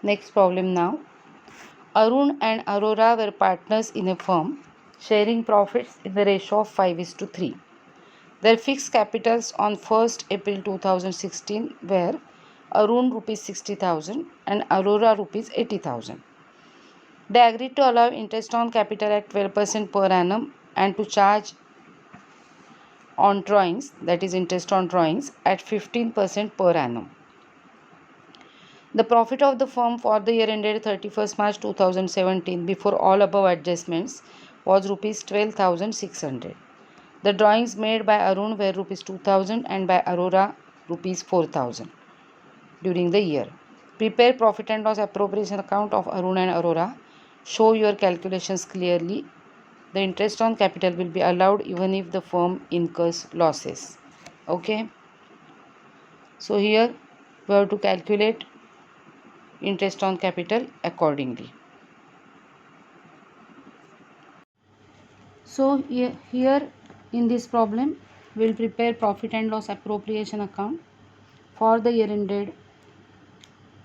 Next problem now. Arun and Aurora were partners in a firm, sharing profits in the ratio of 5:3. Their fixed capitals on 1st April 2016 were Arun rupees 60,000 and Aurora rupees 80,000. They agreed to allow interest on capital at 12% per annum and to charge on drawings, that is interest on drawings, at 15% per annum. The profit of the firm for the year ended 31st March 2017 before all above adjustments was rupees 12,600. The drawings made by Arun were rupees 2,000 and by Aurora rupees 4,000 during the year. Prepare profit and loss appropriation account of Arun and Aurora. Show your calculations clearly. The interest on capital will be allowed even if the firm incurs losses. Okay. So here we have to calculate interest on capital accordingly. So here in this problem we will prepare profit and loss appropriation account for the year ended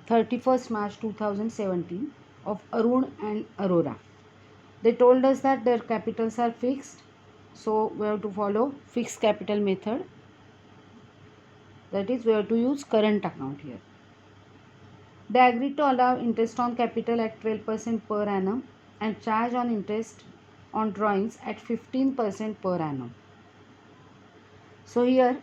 31st March 2017 of Arun and Aurora. They told us that their capitals are fixed, so we have to follow fixed capital method, that is we have to use current account here. They agreed to allow interest on capital at 12% per annum and charge on interest on drawings at 15% per annum. So here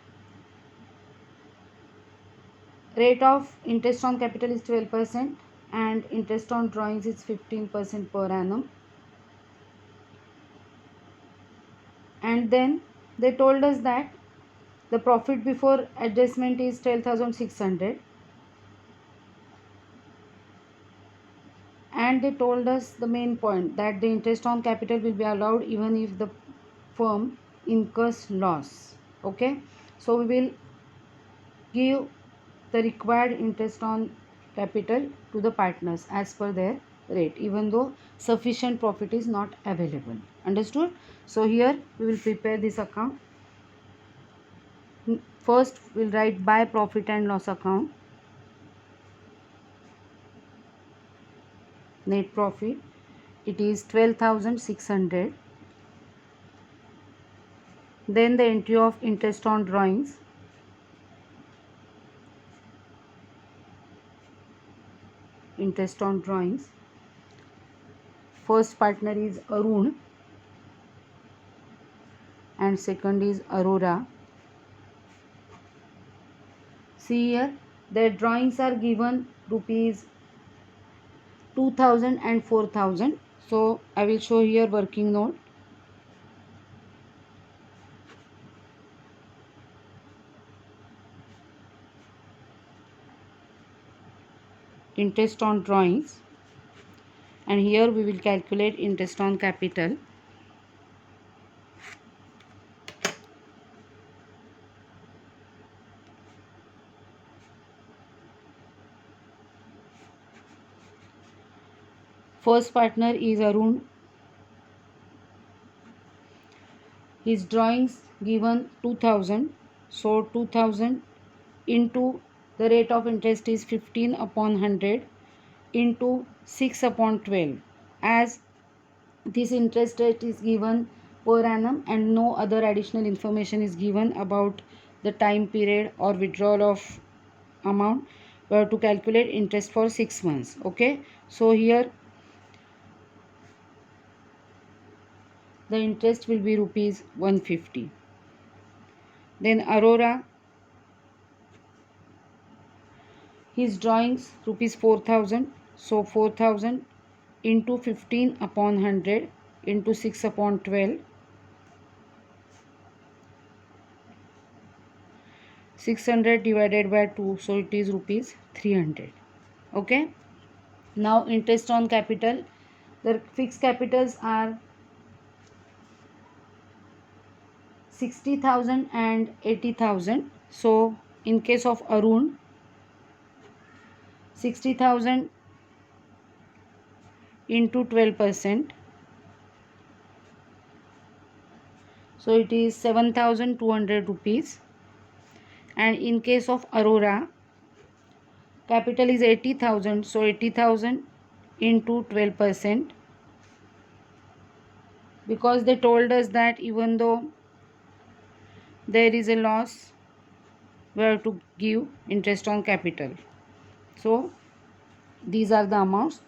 rate of interest on capital is 12% and interest on drawings is 15% per annum. And then they told us that the profit before adjustment is 12,600 and they told us the main point that the interest on capital will be allowed even if the firm incurs loss. Okay, so we will give the required interest on capital to the partners as per their rate even though sufficient profit is not available. Understood? So here we will prepare this account. First we'll write by profit and loss account. Net profit, it is 12,600. Then the entry of interest on drawings, first partner is Arun and second is Aurora. See here their drawings are given rupees 2,000 and 4,000. So I will show here working note. Interest on drawings, and here we will calculate interest on capital. First partner is Arun. His drawings given 2,000. So 2,000 into the rate of interest is 15 upon 100 into 6 upon 12, as this interest rate is given per annum and no other additional information is given about the time period or withdrawal of amount. We have to calculate interest for 6 months. Okay, so here the interest will be rupees 150. Then Aurora, his drawings rupees 4,000. So 4,000 into 15 upon 100 into 6 upon 12. 600 divided by 2, so it is rupees 300. Okay, now interest on capital. The fixed capitals are 60,000 and 80,000. So in case of Arun, 60,000 into 12%, so it is 7,200 rupees. And in case of Aurora, capital is 80,000, so 80,000 into 12%, because they told us that even though there is a loss, we have to give interest on capital. So these are the amounts.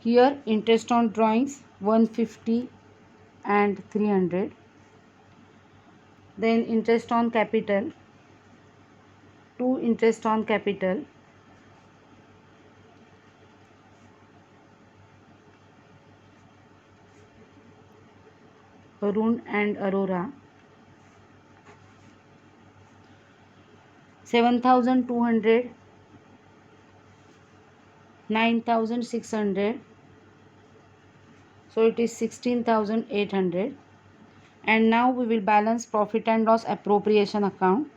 Here interest on drawings 150 and 300. Then interest on capital, 2 interest on capital, Arun and Aurora, 7,200, 9,600, so it is 16,800. And now we will balance profit and loss appropriation account.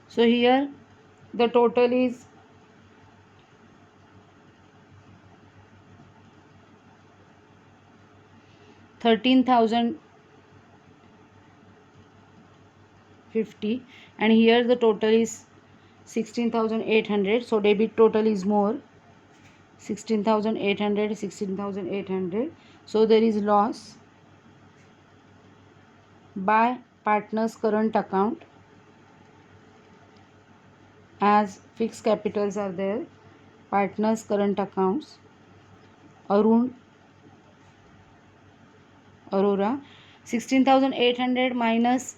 So here the total is 13,050, and here the total is 16,800. So debit total is more, 16,800, 16,800. So there is loss by partner's current account, as fixed capitals are there. Partners current accounts, Arun, Aurora, 16,800 minus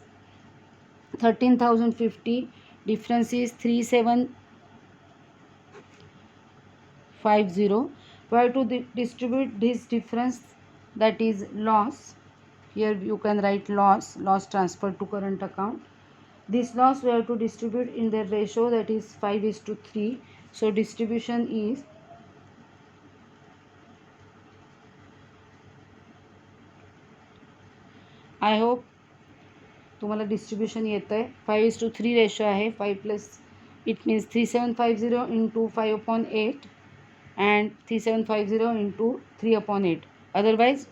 13,050, difference is 3,750. We have to distribute this difference, that is loss. Here you can write loss transfer to current account. This loss we have to distribute in the ratio, that is 5:3. So distribution is I hope तुम्हाला distribution येतं आहे. 5:3 ratio आहे. 5 plus it means 3750 into 5/8 and 3750 into 3/8. Otherwise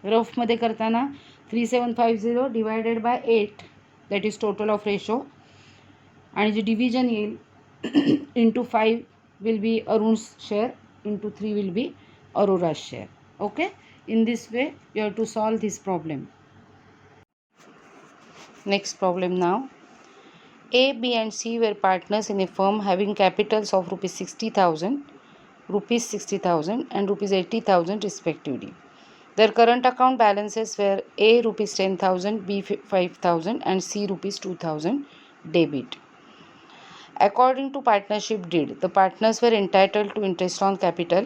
रफमध्ये करताना 3750 divided by 8, that is total of ratio, आणि जे division येईल into 5 will be Arun's share, into 3 will be Aurora's share. Okay, in this way you have to solve this problem. Next problem now. A, B and C were partners in a firm having capitals of rupees 60,000, rupees 60,000 and rupees 80,000 respectively. Their current account balances were A rupees 10,000, B 5,000 and C rupees 2,000 debit. According to partnership deed, the partners were entitled to interest on capital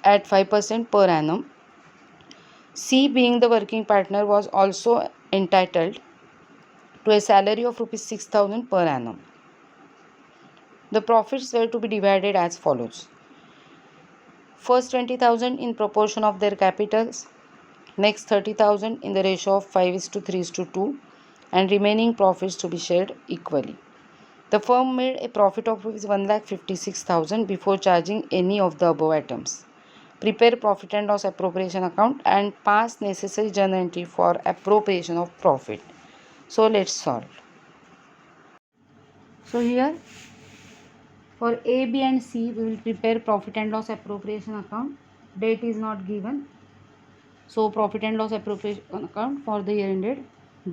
at 5% per annum. C, being the working partner, was also entitled to a salary of rupees 6,000 per annum. The profits were to be divided as follows. First 20,000 in proportion of their capitals, next 30,000 in the ratio of 5:3:2, and remaining profits to be shared equally. The firm made a profit of rupees 1,56,000 before charging any of the above items. Prepare profit and loss appropriation account and pass necessary journal entry for appropriation of profit. So let's solve. So here for A, B and C we will prepare profit and loss appropriation account. Date is not given. So profit and loss appropriation account for the year ended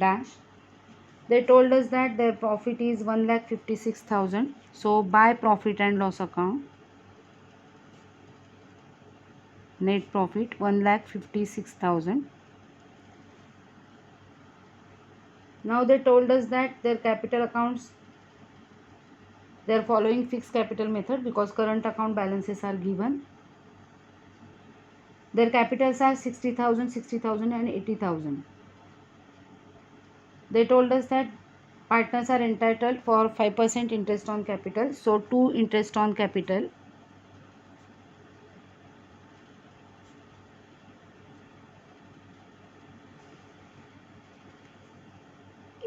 dash. They told us that their profit is 1,56,000. So by profit and loss account, net profit 1,56,000. Now they told us that their capital accounts, they are following fixed capital method because current account balances are given. Their capitals are 60,000, 60,000 and 80,000. They told us that partners are entitled for 5% interest on capital. So 2 interest on capital,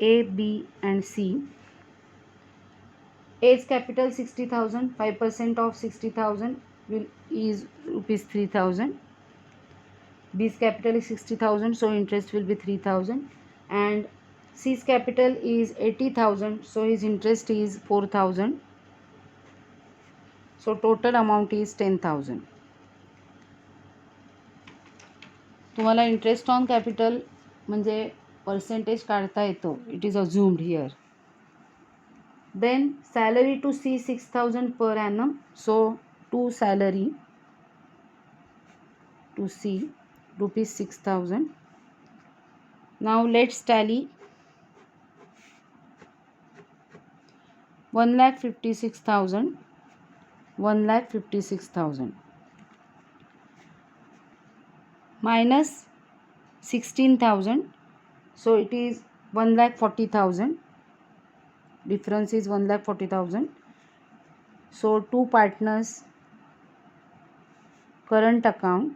A, B and C. A's capital 60,000, 5% of 60,000 is rupees 3,000. B's capital is 60,000, so interest will be 3,000, and C's capital is 80,000, so his interest is 4,000. So total amount is 10,000. तुम्हाला interest on capital म्हणजे percentage काढता येतो. It is assumed here. Then salary to C 6,000 per annum. So to salary to C rupees 6,000. Now let's tally. 1,56,000. 1,56,000 minus 16,000. So it is 1,40,000. Difference is 1,40,000. So two partners current account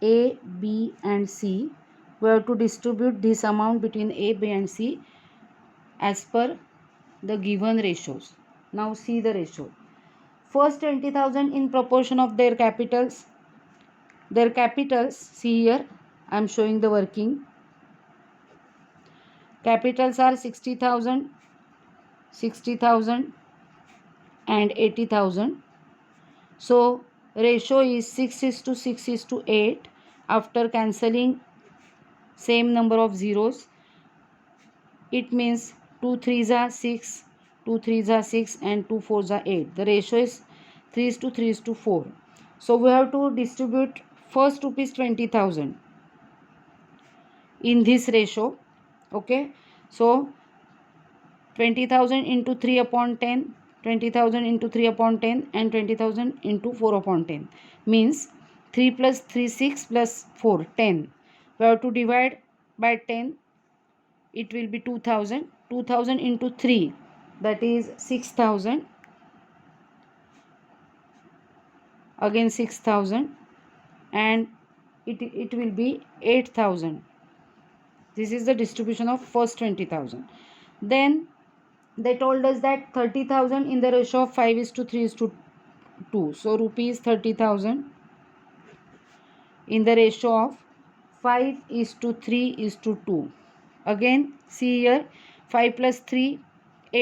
A, B and C. We have to distribute this amount between A, B and C as per the given ratios. Now see the ratio. First 20,000 in proportion of their capitals. Their capitals, see here, I am showing the working. Capitals are 60,000, 60,000 and 80,000. So ratio is 6:6:8 after cancelling same number of zeros. It means 2 3s are 6, 2 3s are 6 and 2 4s are 8. The ratio is 3:3:4. So we have to distribute first rupees 20,000 in this ratio. Okay, so 20,000 into 3 upon 10, 20,000 into 3 upon 10 and 20,000 into 4 upon 10 means 3 plus 3 6 plus 4 10. We have to divide by 10. It will be 2,000. 2,000 into 3, that is 6,000. Again 6,000 and it will be 8,000. This is the distribution of first 20,000. Then they told us that 30,000 in the ratio of 5:3:2. So rupees 30,000 in the ratio of 5:3:2. Again see here, 5 plus 3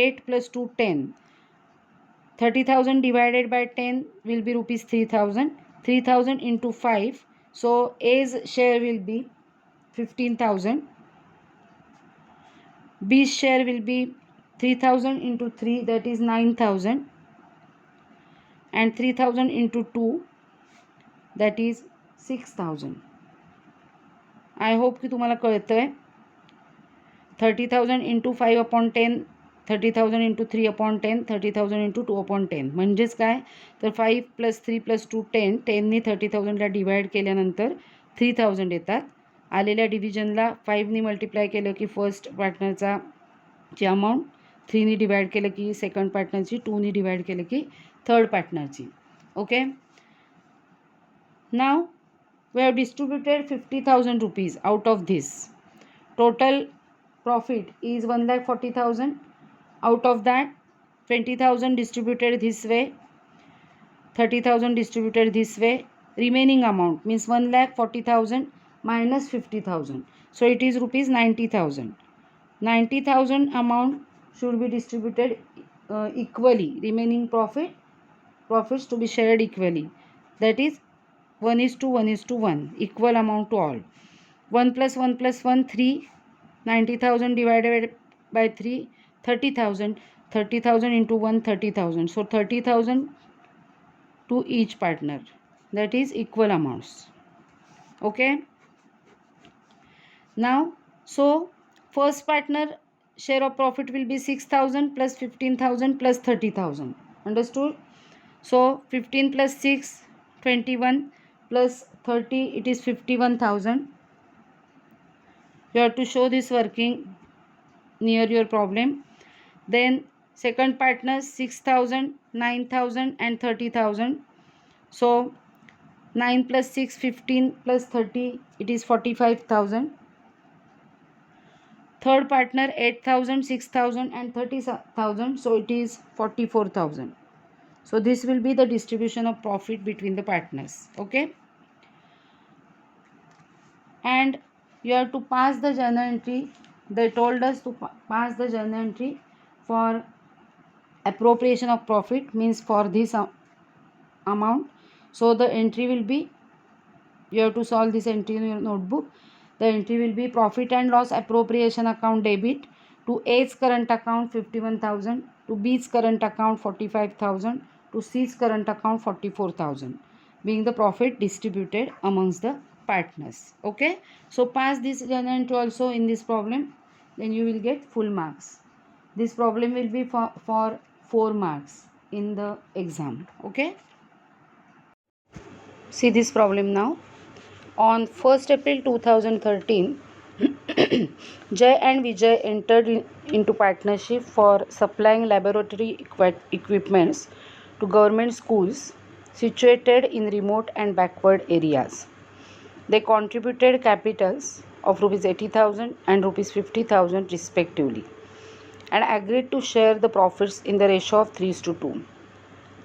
8 plus 2 10. 30,000 divided by 10 will be rupees 3,000. 3,000 into 5. So A's share will be 15,000. B's share will be 3,000 into 3, that is 9,000. And 3,000 into 2, that is 6,000. I hope की तुम्हाला कळतंय. 30,000 into 5 upon 10, 30,000 into 3 upon 10, 30,000 into 2 upon 10. म्हणजेच काय तर 5 plus 3 plus 2 10. 10नी 30,000ला divide केल्यानंतर 3,000 येतात. आलेल्या डिव्हिजनला 5नी multiply केलं की फर्स्ट पार्टनरचा ची अमाऊंट, 3नी डिवाइड केलं की सेकंड पार्टनरची, 2नी डिवाइड केलं की थर्ड पार्टनरची. Okay, now we have distributed 50,000 rupees out of this. Total profit is 1,40,000. Out of that 20,000 distributed this way, 30,000 distributed this way. Remaining amount means 1,40,000 minus 50,000. So it is rupees 90,000. 90,000 amount should be distributed equally. Remaining profits to be shared equally. That is 1:1:1. Equal amount to all. 1 plus 1 plus 1 3. 90,000 divided by 3 30,000. 30,000 into 1 30,000. So 30,000 to each partner. That is equal amounts. Okay. Now so first partner share of profit will be 6,000 plus 15,000 plus 30,000. Understood? So 15 plus 6 21 plus 30, it is 51,000. You have to show this working near your problem. Then second partners 6,000, 9,000 and 30,000. So 9 plus 6 15 plus 30, it is 45,000. Third partner 8,000, 6,000 and 30,000. So it is 44,000. So this will be the distribution of profit between the partners. Okay. And you have to pass the journal entry. They told us to pass the journal entry for appropriation of profit, means for this amount. So the entry will be, you have to solve this entry in your notebook. The entry will be profit and loss appropriation account debit to A's current account 51,000, to B's current account 45,000, to C's current account 44,000, being the profit distributed amongst the partners. Okay, so pass this journal entry also in this problem, then you will get full marks. This problem will be for 4 marks in the exam. Okay, see this problem now. On 1st April 2013, Jay and Vijay entered into partnership for supplying laboratory equipments to government schools situated in remote and backward areas. They contributed capitals of rupees 80,000 and rupees 50,000 respectively and agreed to share the profits in the ratio of 3:2.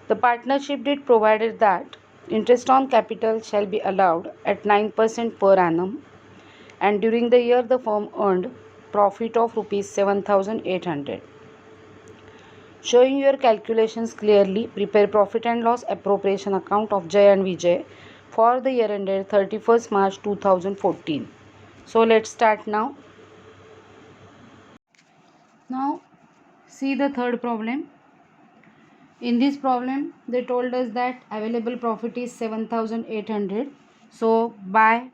The partnership deed provided that interest on capital shall be allowed at 9% per annum, and during the year the firm earned profit of rupees 7,800. Showing your calculations clearly, prepare profit and loss appropriation account of Jay and Vijay for the year ended 31st March 2014. So let's start now. Now see the third problem. In this problem, they told us that available profit is 7,800. So by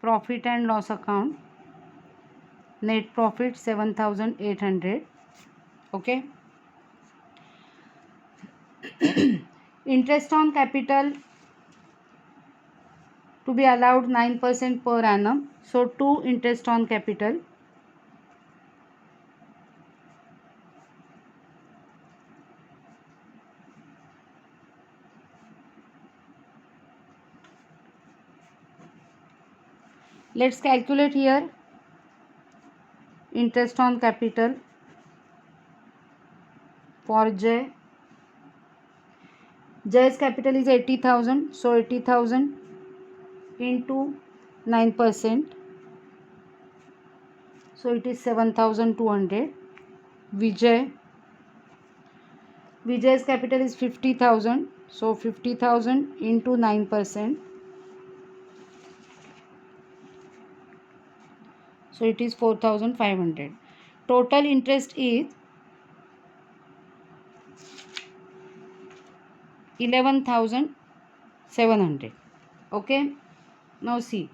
profit and loss account, net profit 7,800. Okay. Interest on capital to be allowed 9% per annum. So 2 interest on capital. Let's calculate here interest on capital for J. J's capital is 80,000. So 80,000 into 9%. So it is 7,200. Vijay's capital is 50,000. So 50,000 into 9%. So it is 4,500. Total interest is 11,700. Okay. Now see,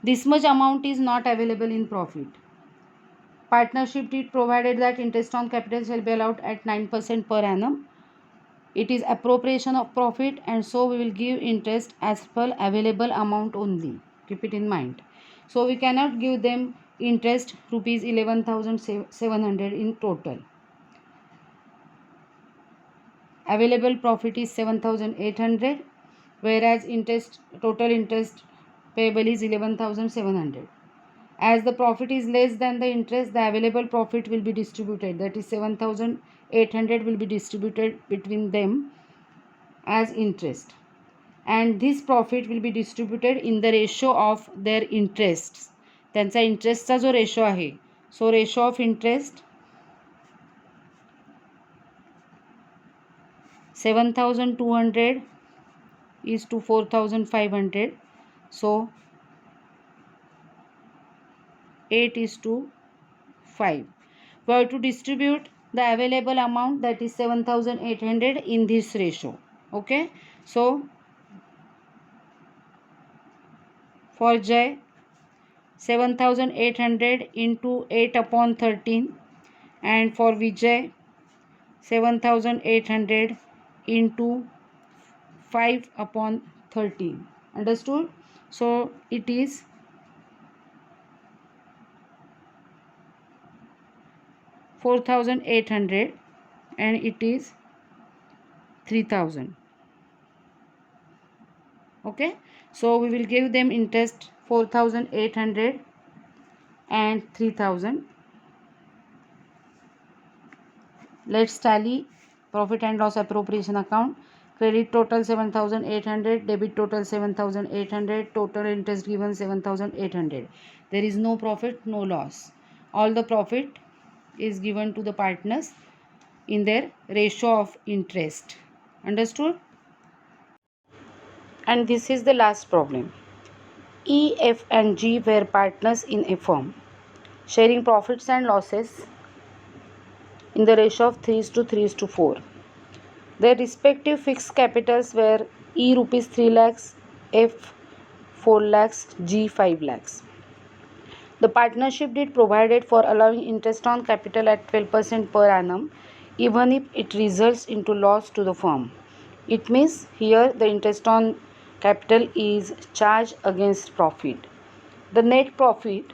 this much amount is not available in profit. Partnership deed provided that interest on capital shall be allowed at 9% per annum. It is appropriation of profit, and so we will give interest as per available amount only. Keep it in mind. So we cannot give them interest rupees 11,700 in total. Available profit is 7,800, whereas total interest payable is 11,700. As the profit is less than the interest, the available profit will be distributed. That is 7,800 will be distributed between them as interest. And this profit will be distributed in the ratio of their interests. त्यांचा इंटरेस्टचा जो ratio आहे, so ratio of interest 7,200 is to 4,500. So 8 is to 5. We have to distribute the available amount, that is 7,800, in this ratio. Okay. So for J, 7,800 into 8 upon 13, and for Vijay 7,800 into 5 upon 13. Understood? So it is 4,800 and it is 3,000. Okay. So we will give them interest 4,800 and 3,000. Let's tally profit and loss appropriation account. Credit total 7,800, debit total 7,800, total interest given 7,800. There is no profit, no loss. All the profit is given to the partners in their ratio of interest. Understood? And this is the last problem. E, F and G were partners in a firm, sharing profits and losses in the ratio of 3:3:4. Their respective fixed capitals were E rupees 3 lakhs, F 4 lakhs, G 5 lakhs. The partnership did provided for allowing interest on capital at 12% per annum even if it results into loss to the firm. It means here the interest on capital is charged against profit. The net profit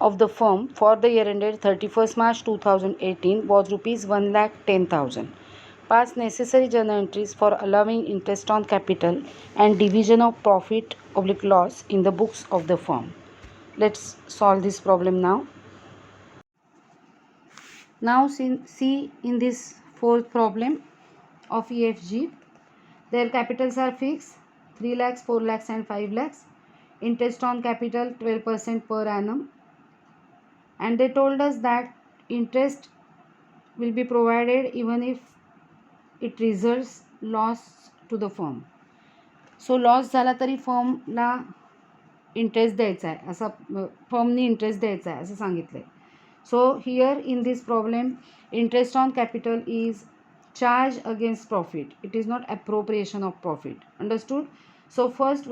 of the firm for the year ended 31st March 2018 was rupees 1,10,000. Pass necessary journal entries for allowing interest on capital and division of profit oblique loss in the books of the firm. Let's solve this problem now. Now see in this fourth problem of EFG, their capitals are fixed 3 lakhs, 4 lakhs and 5 lakhs. Interest on capital 12% per annum. And they told us that interest will be provided even if it results loss to the firm. So loss झाला तरी फर्मला interest द्यायचा आहे असा फर्मनी interest द्यायचा आहे असं सांगितलं आहे. So here in this problem interest on capital is charge against profit. It is not appropriation of profit. Understood? So first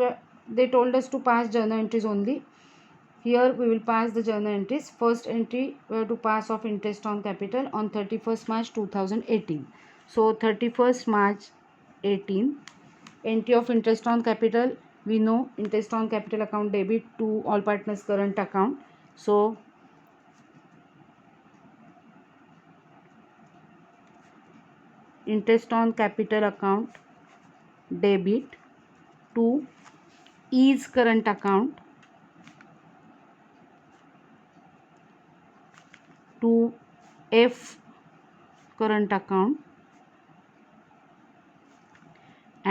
they told us to pass journal entries only. Here we will pass the journal entries. First entry we have to pass of interest on capital on 31st March 2018. So 31st March 18, entry of interest on capital, we know interest on capital account debit to all partners current account. So interest on capital account debit to E's current account to F current account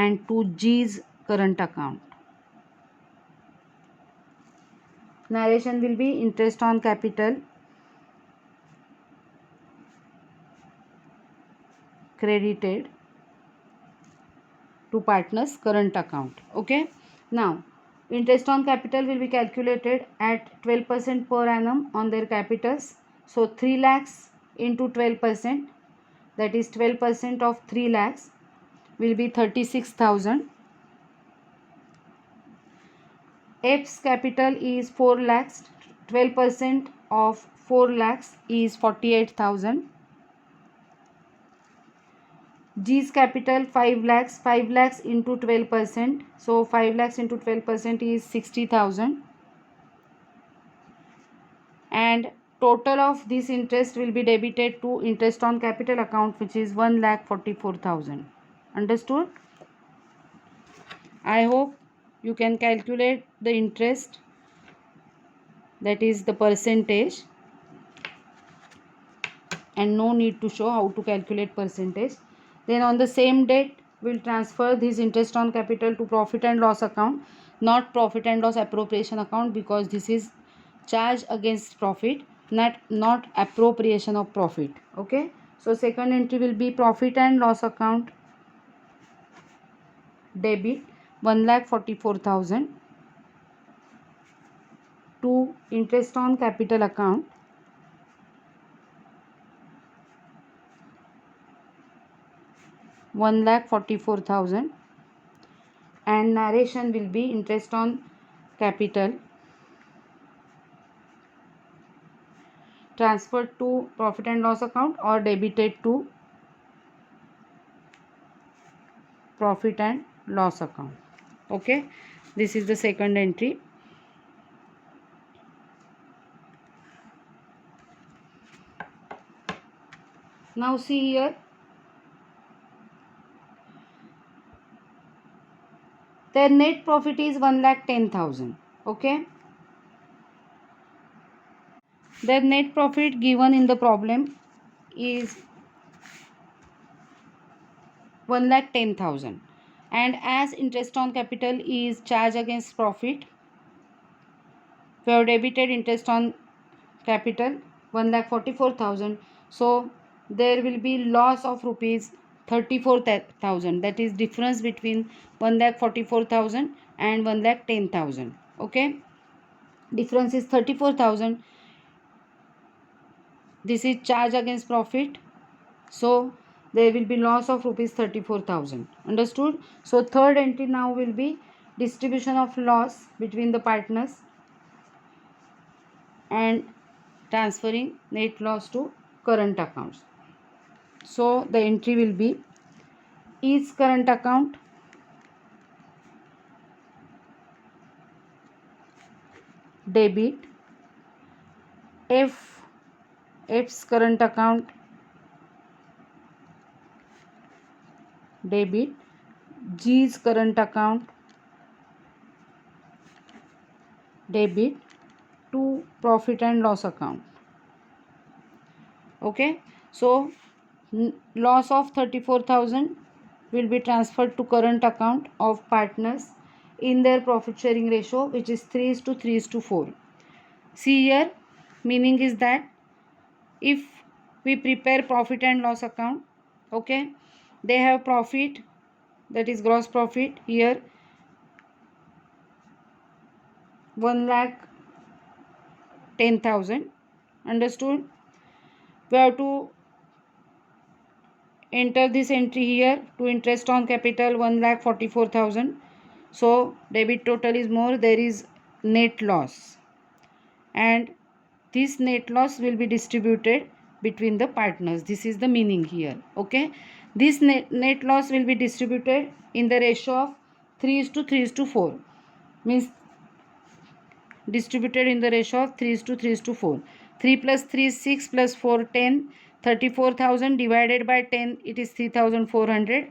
and to G's current account. Narration will be interest on capital credited to partners current account. Okay, now interest on capital will be calculated at 12% per annum on their capitals. So 3 lakhs into 12%, that is 12% of 3 lakhs will be 36,000. F's capital is 4 lakhs. 12% of 4 lakhs is 48,000. G's capital 5 lakhs. 5 lakhs into 12%. So 5 lakhs into 12% is 60,000. And total of this interest will be debited to interest on capital account, which is 1,44,000. Understood? I hope you can calculate the interest, that is the percentage, and no need to show how to calculate percentage. Then on the same date we will transfer this interest on capital to profit and loss account, not profit and loss appropriation account, because this is charge against profit, not appropriation of profit. Okay, so second entry will be profit and loss account debit 1,44,000 to interest on capital account $1,44,000, and narration will be interest on capital transferred to profit and loss account or debited to profit and loss account. Okay, this is the second entry. Now see here, their net profit is 1,10,000. Okay, their net profit given in the problem is 1,10,000. And as interest on capital is charge against profit, we have debited interest on capital 1,44,000. So there will be loss of rupees 34,000. That is difference between 1,44,000 and 1,10,000. Okay, difference is 34,000. This is charge against profit. So there will be loss of rupees 34,000. Understood? So third entry now will be distribution of loss between the partners and transferring net loss to current accounts. So the entry will be is current account debit, F's current account debit, G's current account debit to profit and loss account. Okay, so loss of 34,000 will be transferred to current account of partners in their profit sharing ratio, which is 3:3:4. See here, meaning is that if we prepare profit and loss account, okay, they have profit, that is gross profit here 1,10,000. Understood? We have to enter this entry here to interest on capital 1,44,000. So debit total is more, there is net loss, and this net loss will be distributed between the partners. This is the meaning here. Okay, this net loss will be distributed in the ratio of 3:3:4, means distributed in the ratio of 3:3:4. 3 plus 3 is 6 plus 4 10. 34,000 divided by 10, it is 3,400.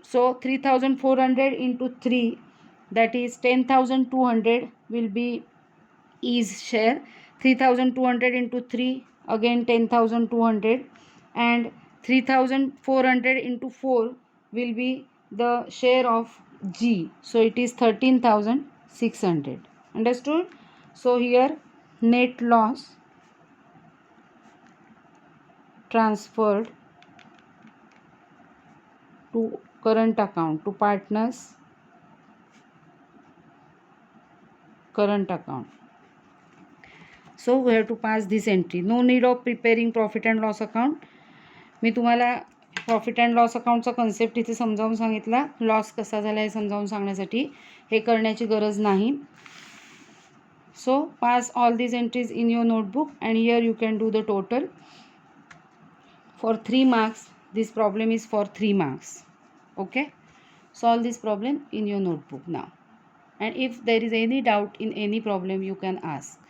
So 3,400 into 3, that is 10,200 will be E's share. 3,200 into 3, again 10,200, and 3,400 into 4 will be the share of G. So it is 13,600. Understood? So here net loss transferred to current account, to partners current account. So we have to pass this entry. No need of preparing profit and loss account. मी तुम्हाला profit and loss अकाउंटचा concept इथे समजावून सांगितला. Loss कसा झाला हे समजावून सांगण्यासाठी हे करण्याची गरज नाही. So pass all these entries in your notebook and here you can do the total for 3 marks. This problem is for 3 marks. Okay, solve this problem in your notebook now, and if there is any doubt in any problem you can ask.